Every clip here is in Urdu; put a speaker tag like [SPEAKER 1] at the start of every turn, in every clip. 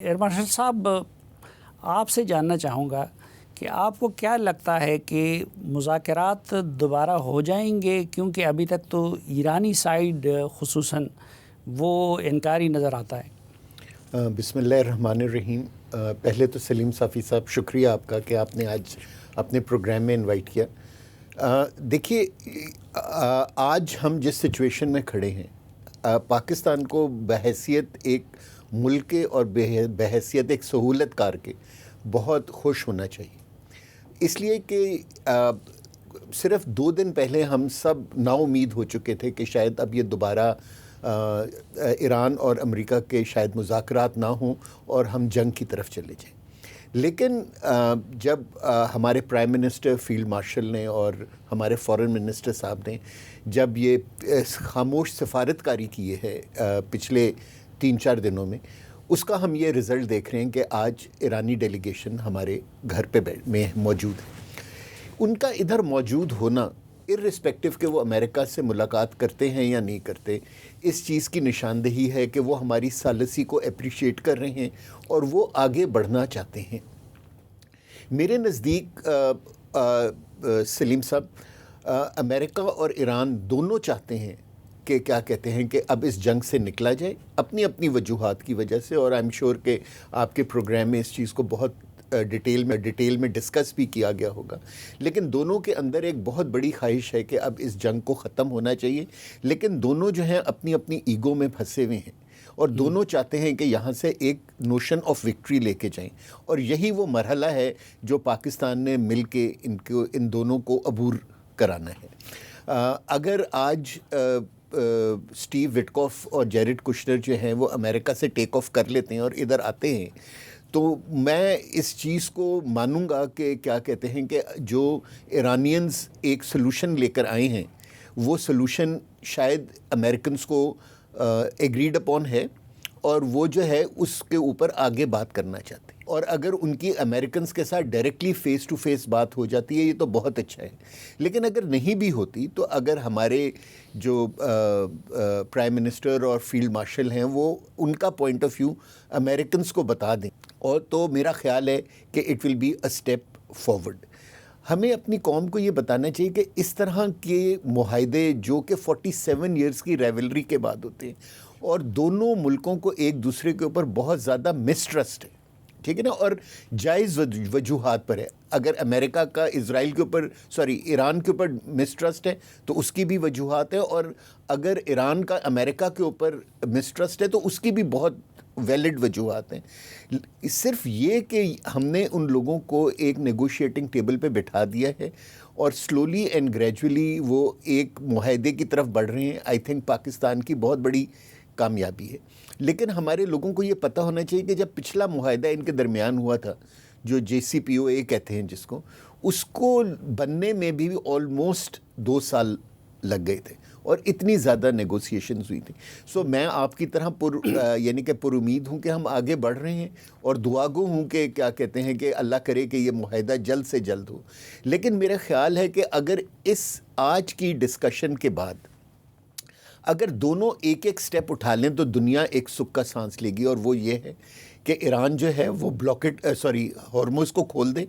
[SPEAKER 1] ایئر مارشل صاحب، آپ سے جاننا چاہوں گا کہ آپ کو کیا لگتا ہے کہ مذاکرات دوبارہ ہو جائیں گے، کیونکہ ابھی تک تو ایرانی سائیڈ خصوصاً وہ انکاری نظر آتا ہے۔
[SPEAKER 2] بسم اللہ الرحمن الرحیم۔ پہلے تو سلیم صافی صاحب، شکریہ آپ کا کہ آپ نے آج اپنے پروگرام میں انوائٹ کیا۔ دیکھیے، آج ہم جس سچویشن میں کھڑے ہیں، پاکستان کو بحیثیت ایک ملک کے اور بحیثیت ایک سہولت کار کے بہت خوش ہونا چاہیے، اس لیے کہ صرف 2 دن پہلے ہم سب نا امید ہو چکے تھے کہ شاید اب یہ دوبارہ ایران اور امریکہ کے شاید مذاکرات نہ ہوں اور ہم جنگ کی طرف چلے جائیں۔ لیکن جب ہمارے پرائم منسٹر، فیلڈ مارشل نے اور ہمارے فارن منسٹر صاحب نے جب یہ خاموش سفارتکاری کی ہے پچھلے 3-4 دنوں میں، اس کا ہم یہ رزلٹ دیکھ رہے ہیں کہ آج ایرانی ڈیلیگیشن ہمارے گھر پہ میں موجود ہے۔ ان کا ادھر موجود ہونا، اررسپیکٹو کہ وہ امریکہ سے ملاقات کرتے ہیں یا نہیں کرتے، اس چیز کی نشاندہی ہے کہ وہ ہماری ثالثی کو اپریشیٹ کر رہے ہیں اور وہ آگے بڑھنا چاہتے ہیں۔ میرے نزدیک سلیم صاحب، امریکہ اور ایران دونوں چاہتے ہیں کہ کیا کہتے ہیں کہ اب اس جنگ سے نکلا جائے، اپنی اپنی وجوہات کی وجہ سے، اور ایم شور کہ آپ کے پروگرام میں اس چیز کو بہت ڈیٹیل میں ڈسکس بھی کیا گیا ہوگا۔ لیکن دونوں کے اندر ایک بہت بڑی خواہش ہے کہ اب اس جنگ کو ختم ہونا چاہیے، لیکن دونوں جو ہیں اپنی اپنی ایگو میں پھنسے ہوئے ہیں، اور دونوں چاہتے ہیں کہ یہاں سے ایک نوشن آف وکٹری لے کے جائیں، اور یہی وہ مرحلہ ہے جو پاکستان نے مل کے ان دونوں کو عبور کرانا ہے۔ اگر آج سٹیو وٹکوف اور جیرڈ کشنر جو ہیں وہ امریکہ سے ٹیک آف کر لیتے ہیں اور ادھر آتے ہیں، تو میں اس چیز کو مانوں گا کہ کیا کہتے ہیں کہ جو ایرانینز ایک سلوشن لے کر آئے ہیں، وہ سلوشن شاید امریکنز کو ایگریڈ اپون ہے، اور وہ جو ہے اس کے اوپر آگے بات کرنا چاہتے ہیں۔ اور اگر ان کی امریکنز کے ساتھ ڈائریکٹلی فیس ٹو فیس بات ہو جاتی ہے، یہ تو بہت اچھا ہے۔ لیکن اگر نہیں بھی ہوتی، تو اگر ہمارے جو پرائم منسٹر اور فیلڈ مارشل ہیں وہ ان کا پوائنٹ آف ویو امریکنز کو بتا دیں، اور تو میرا خیال ہے کہ it will be a step forward. ہمیں اپنی قوم کو یہ بتانا چاہیے کہ اس طرح کے معاہدے جو کہ 47 ایئرز کی ریولری کے بعد ہوتے ہیں، اور دونوں ملکوں کو ایک دوسرے کے اوپر بہت زیادہ مسٹرسٹ ہے، ٹھیک ہے نا، اور جائز وجوہات پر ہے۔ اگر امریکہ کا اسرائیل کے اوپر ایران کے اوپر مسٹرسٹ ہے تو اس کی بھی وجوہات ہے، اور اگر ایران کا امریکہ کے اوپر مسٹرسٹ ہے تو اس کی بھی بہت ویلڈ وجوہات ہیں۔ صرف یہ کہ ہم نے ان لوگوں کو ایک نیگوشیٹنگ ٹیبل پہ بٹھا دیا ہے، اور سلولی اینڈ گریجولی وہ ایک معاہدے کی طرف بڑھ رہے ہیں، آئی تھنک پاکستان کی بہت بڑی کامیابی ہے۔ لیکن ہمارے لوگوں کو یہ پتہ ہونا چاہیے کہ جب پچھلا معاہدہ ان کے درمیان ہوا تھا، جو JCPOA کہتے ہیں جس کو، اس کو بننے میں بھی آلموسٹ 2 سال لگ گئے تھے، اور اتنی زیادہ نیگوسیشنز ہوئی تھیں۔ میں آپ کی طرح یعنی کہ پر امید ہوں کہ ہم آگے بڑھ رہے ہیں، اور دعا گو ہوں کہ کیا کہتے ہیں کہ اللہ کرے کہ یہ معاہدہ جلد سے جلد ہو۔ لیکن میرا خیال ہے کہ اگر اس آج کی ڈسکشن کے بعد اگر دونوں ایک ایک سٹیپ اٹھا لیں تو دنیا ایک سکھ کا سانس لے گی، اور وہ یہ ہے کہ ایران جو ہے وہ ہارموز کو کھول دے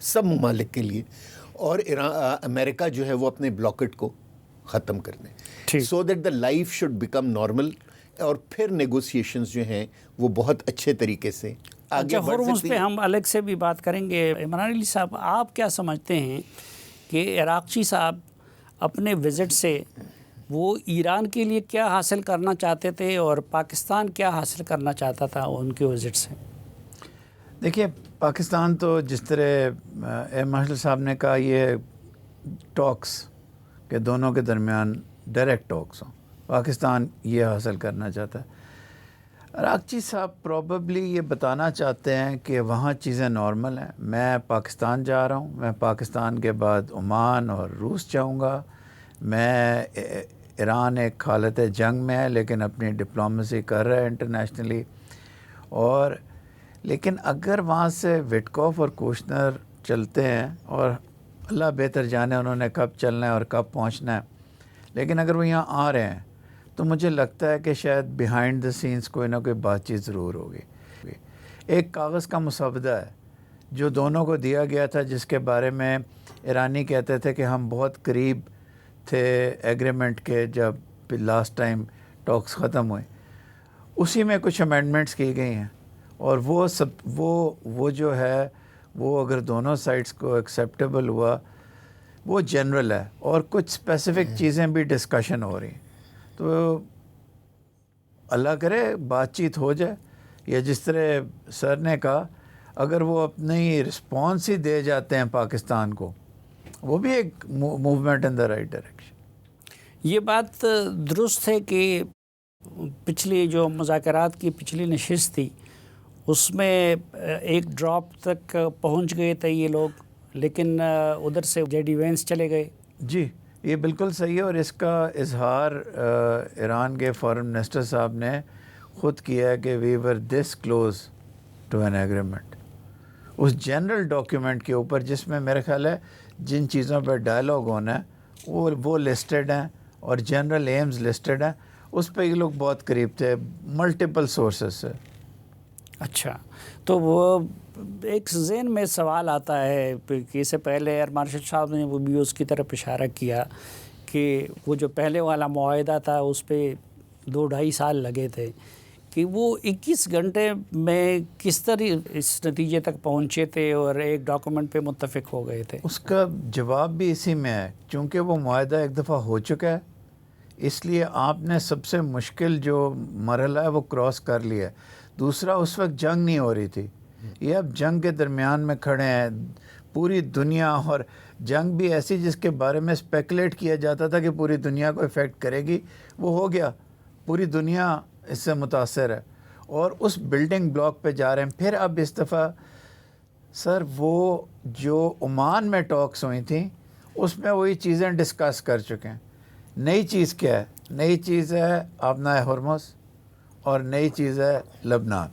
[SPEAKER 2] سب ممالک کے لیے، اور امریکہ جو ہے وہ اپنے بلاکٹ کو ختم کر دیں، so that the life should become normal, اور پھر نیگوسیشنز جو ہیں وہ بہت اچھے طریقے سے آگے بڑھ
[SPEAKER 1] ہارموز
[SPEAKER 2] سکتی
[SPEAKER 1] پہ
[SPEAKER 2] ہیں۔
[SPEAKER 1] ہم الگ سے بھی بات کریں گے۔ عمران علی صاحب، آپ کیا سمجھتے ہیں کہ عراقچی صاحب اپنے وزٹ سے وہ ایران کے لیے کیا حاصل کرنا چاہتے تھے، اور پاکستان کیا حاصل کرنا چاہتا تھا ان کے وزٹ سے؟
[SPEAKER 3] دیکھیے، پاکستان تو جس طرح مارشل صاحب نے کہا، یہ ٹاکس کہ دونوں کے درمیان ڈائریکٹ ٹاکس ہوں، پاکستان یہ حاصل کرنا چاہتا ہے۔ عراقچی صاحب پروبیبلی یہ بتانا چاہتے ہیں کہ وہاں چیزیں نارمل ہیں، میں پاکستان جا رہا ہوں، میں پاکستان کے بعد عمان اور روس جاؤں گا، میں ایران ایک حالت جنگ میں ہے لیکن اپنی ڈپلومیسی کر رہا ہے انٹرنیشنلی، اور لیکن اگر وہاں سے وٹکوف اور کوشنر چلتے ہیں، اور اللہ بہتر جانے انہوں نے کب چلنا ہے اور کب پہنچنا ہے، لیکن اگر وہ یہاں آ رہے ہیں تو مجھے لگتا ہے کہ شاید بیہائنڈ دا سینس کوئی نہ کوئی بات چیت ضرور ہوگی۔ ایک کاغذ کا مسودہ ہے جو دونوں کو دیا گیا تھا، جس کے بارے میں ایرانی کہتے تھے کہ ہم بہت قریب تھے ایگریمنٹ کے جب لاسٹ ٹائم ٹاکس ختم ہوئے. اسی میں کچھ امینڈمنٹس کی گئی ہیں، اور وہ جو ہے وہ اگر دونوں سائڈس کو ایکسیپٹیبل ہوا وہ جنرل ہے، اور کچھ اسپیسیفک چیزیں بھی ڈسکشن ہو رہی ہیں. تو اللہ کرے بات چیت ہو جائے، یا جس طرح سر نے کہا اگر وہ اپنی رسپانس ہی دے جاتے ہیں پاکستان کو، وہ بھی ایک movement in the right direction.
[SPEAKER 1] یہ بات درست ہے کہ پچھلی جو مذاکرات کی پچھلی نشست تھی اس میں ایک ڈراپ تک پہنچ گئے تھے یہ لوگ، لیکن ادھر سے جے ڈی وینس چلے گئے.
[SPEAKER 3] جی یہ بالکل صحیح ہے، اور اس کا اظہار ایران کے فارن منسٹر صاحب نے خود کیا ہے کہ we were this close to an agreement. اس جنرل ڈاکیومنٹ کے اوپر جس میں میرے خیال ہے جن چیزوں پہ ڈائلاگ ہونا ہے وہ لسٹڈ ہیں، اور جنرل ایمز لسٹڈ ہیں، اس پہ یہ لوگ بہت قریب تھے ملٹیپل سورسز سے.
[SPEAKER 1] اچھا، تو وہ ایک ذہن میں سوال آتا ہے کہ اس سے پہلے ایئر مارشل صاحب نے وہ بھی اس کی طرف اشارہ کیا کہ وہ جو پہلے والا معاہدہ تھا اس پہ 2-2.5 سال لگے تھے، کہ وہ 21 گھنٹے میں کس طرح اس نتیجے تک پہنچے تھے اور ایک ڈاکومنٹ پہ متفق ہو گئے تھے.
[SPEAKER 3] اس کا جواب بھی اسی میں ہے، چونکہ وہ معاہدہ ایک دفعہ ہو چکا ہے، اس لیے آپ نے سب سے مشکل جو مرحلہ ہے وہ کراس کر لیا ہے. دوسرا، اس وقت جنگ نہیں ہو رہی تھی، یہ اب جنگ کے درمیان میں کھڑے ہیں. پوری دنیا، اور جنگ بھی ایسی جس کے بارے میں اسپیکولیٹ کیا جاتا تھا کہ پوری دنیا کو افیکٹ کرے گی، وہ ہو گیا. پوری دنیا اس سے متاثر ہے، اور اس بلڈنگ بلاک پہ جا رہے ہیں. پھر اب اس دفعہ سر وہ جو عمان میں ٹاکس ہوئی تھیں اس میں وہی چیزیں ڈسکس کر چکے ہیں. نئی چیز کیا ہے؟ نئی چیز ہے آبنائے ہرمز، اور نئی چیز ہے لبنان.